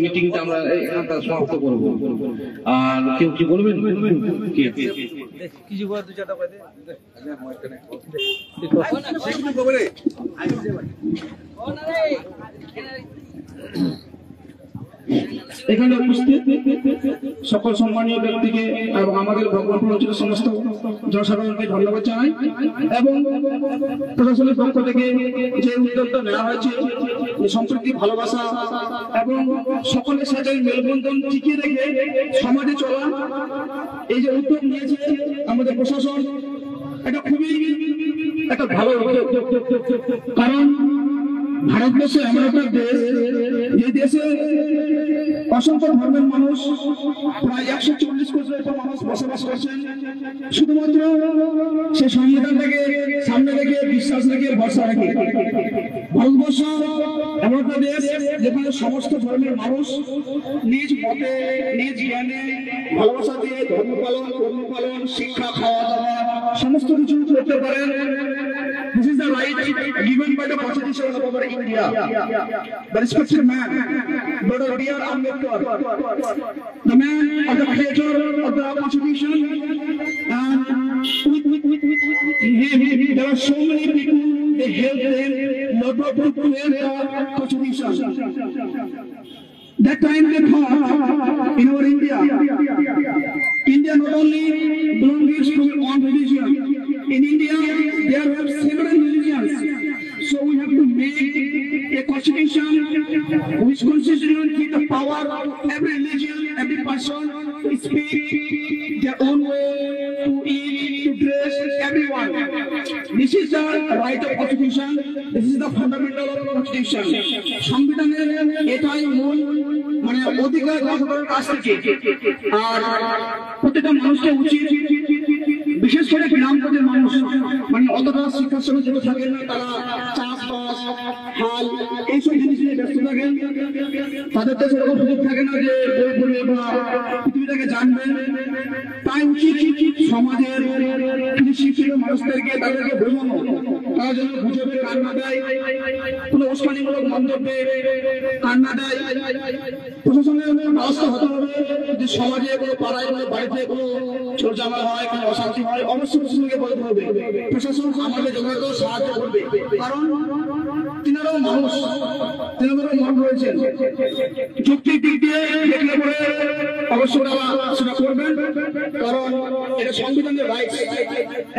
মিটিংটা আমরা সমাপ্ত করবো। আর কেউ কি বলবেন? কিছু দু চারটা এখানে উপস্থিত সকল সম্মানীয় ব্যক্তিকে এবং আমাদের ভগবানপুর অঞ্চলের সমস্ত জনসাধারণকে ধন্যবাদ জানাই এবং প্রশাসনের পক্ষ থেকে যে উদ্যোগটা নেওয়া হয়েছে সম্প্রীতি ভালোবাসা এবং সকলের সাথে মেলবন্ধন টিকিয়ে রেখে সমাজে চলা, এই যে উদ্যোগ নিয়েছে আমাদের প্রশাসন, এটা খুবই একটা ভালো উদ্যোগ। কারণ ভারতবর্ষ এমন একটা দেশ, যে দেশে অসংখ্য ধর্মের মানুষ, প্রায় 140 কোটির উপর মানুষ বসবাস করছেন। শুধুমাত্র সে সংবিধানটাকে সামনে রেখে, বিশ্বাস রেখে, ভরসা রেখে ভারতবর্ষ এমন একটা দেশ যেখানে সমস্ত ধর্মের মানুষ নিজ মতে, নিজ জ্ঞানে, ভালোবাসা দিয়ে ধর্ম পালন, কর্ম পালন, শিক্ষা, খাওয়া দাওয়া সমস্ত কিছু করতে পারেন। This is the right given by the Constitution of our India. The respected man, Dr. B.R. Ambedkar, the man of the creator of the Constitution, and with him there are so many people, they help them not to create the Constitution. That time they thought in our India not only belongs to one religion. In India, there are several religions, so we have to make a constitution which constitution give the power of every religion, every person to speak their own way, to eat, to dress, everyone. This is the right of constitution. This is the fundamental of constitution. সংবিধানের এটাই মূল মানে অধিকার জনগণের কাছ থেকে। আর প্রত্যেকটা মানুষকে উচিত, বিশেষ করে গ্রামগঞ্জের মানুষ মানে অতটা শিক্ষার সঙ্গে যুক্ত থাকেন না, তারা চাষবাস, হাল এইসব জিনিস নিয়ে ব্যস্ত থাকেন, তাদের তো সেরকম সুযোগ থাকে না যে বই পড়বে বা পৃথিবীটাকে জানবেন। তাই উচিত সমাজের কিছু শিক্ষিত মানুষদেরকে তাদেরকে বোঝানো, তারা যেন গুজবে কান না দেয়, কোনো উস্কানিমূলক মন্তব্যে কান না দেয়। প্রশাসনের ব্যবস্থা হতে হবে যে সমাজে কোনো পাড়ায়, কোনো বাড়িতে কোনো চোর জামাল হয়, কোনো অশান্তি হয়, অবশ্যই প্রশাসনকে বলতে হবে। প্রশাসন আমাদের যথাযথ সাহায্য করবে, কারণ তিনারাও মানুষ, তিনাদেরও মন রয়েছে। যুক্তির দিক দিয়ে দেখলে পরে অবশ্যই সেটা করবেন, কারণ এটা সংবিধানের right.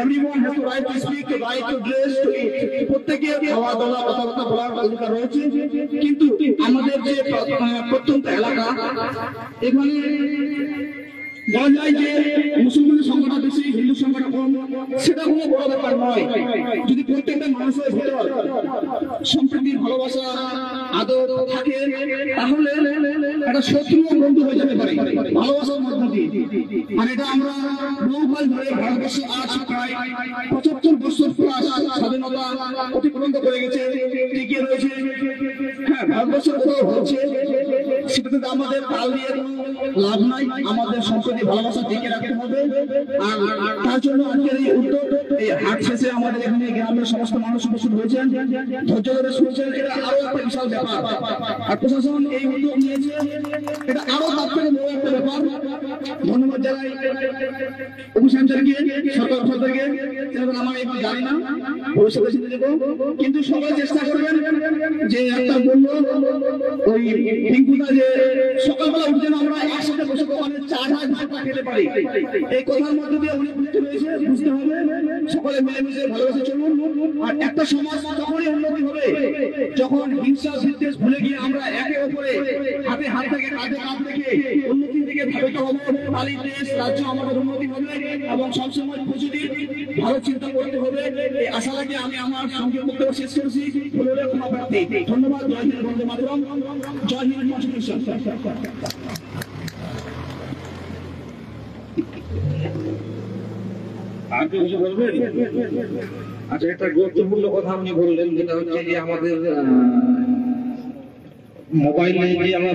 Everyone has to right to speak, to right to dress, to eat. প্রত্যেকের খাওয়া দাওয়া, কথাবার্তা বলার অধিকার রয়েছে। কিন্তু আমাদের যে প্রত্যন্ত এলাকা, এখানে বলা যায় যে মুসলমানের সংখ্যাটা বেশি, হিন্দু সংখ্যাটা কম, সেটা কোনো বড় ব্যাপার নয়। যদি প্রত্যেকটা মানুষের ভেতর সম্প্রীতির ভালোবাসা, আদর থাকে, তাহলে একটা শত্রু বন্ধু হয়ে যেতে পারে ভালোবাসার মধ্য দিয়ে। আর এটা আমরা বহুকাল ধরে ভারতবর্ষে আজ প্রায় 75 বছর প্লাস স্বাধীনতা অতিক্রান্ত করে গেছে, টিকে রয়েছে। হ্যাঁ, ভারতবর্ষের উপর হচ্ছে, সেটাতে আমাদের তাল দিয়ে লাভ নাই। আমাদের সম্প্রীতি ভালোবাসা টিকে রাখতে হবে। আর তার জন্য আজকের এই উদ্যোগ, এই হাট শেষে আমাদের এখানে গ্রামের সমস্ত মানুষ উপস্থিত হয়েছেন, ধৈর্য ধরে শুনছেন, এটা আরো একটা বিশাল ব্যাপার। আর প্রশাসন এই উদ্যোগ নিয়েছে, এটা আরো তার থেকে বড় একটা ব্যাপার। ধন্যবাদ জানাই অভিযানকে, সরকার সরকারকে। আমার এগুলো জানি না, ভবিষ্যতে শিখে দেবো, কিন্তু সবাই চেষ্টা করবেন যে একটা বললো ওই টিঙ্কুটা যে সকালবেলা উঠে আমরা একসাথে বসে দোকানে চা খেতে পারি, এই কথার মধ্যে দিয়ে উনি বুঝতে পেরেছে। বুঝতে হবে সকলে মিলেমিশে ভালোবাসে চলুন। আর একটা সমাজ তখনই উন্নতি হবে যখন হিংসা বিদ্বেষ ভুলে গিয়ে আমরা একে অপরে হাতে হাত থেকে, কাঁধে কাঁধ থেকে উন্নতির দিকে ধাবিত হবো। তাহলে দেশ, রাজ্য আমাদের উন্নতি হবে এবং সবসময় পজিটিভ ভালো চিন্তা করতে হবে। এই আশা লাগে আমি আমার সংক্ষেপ বক্তব্য শেষ করছি। ক্ষমা প্রার্থী। ধন্যবাদ। জয় হিন্দ, বন্দে মাতরম। জয় হিন্দ কনস্টিটিউশন। আর কিছু বলবেন? আচ্ছা, একটা গুরুত্বপূর্ণ কথা আপনি বললেন, যেটা হচ্ছে যে আমাদের মোবাইলে যে আমরা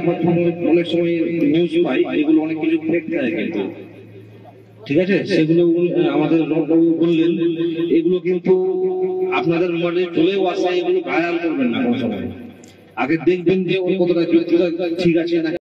অনেক সময় নিউজ পাই, এগুলো অনেক কিছু ফেক থাকে কিন্তু, ঠিক আছে? সেগুলো আমাদের লোকবাবু বললেন, এগুলো কিন্তু আপনাদের মানে চলেও আসে, এগুলো ভাইরাল করবেন না কোনো সময়। আগে দেখবেন যে ওর কতটা যোগ্যতা ঠিক আছে না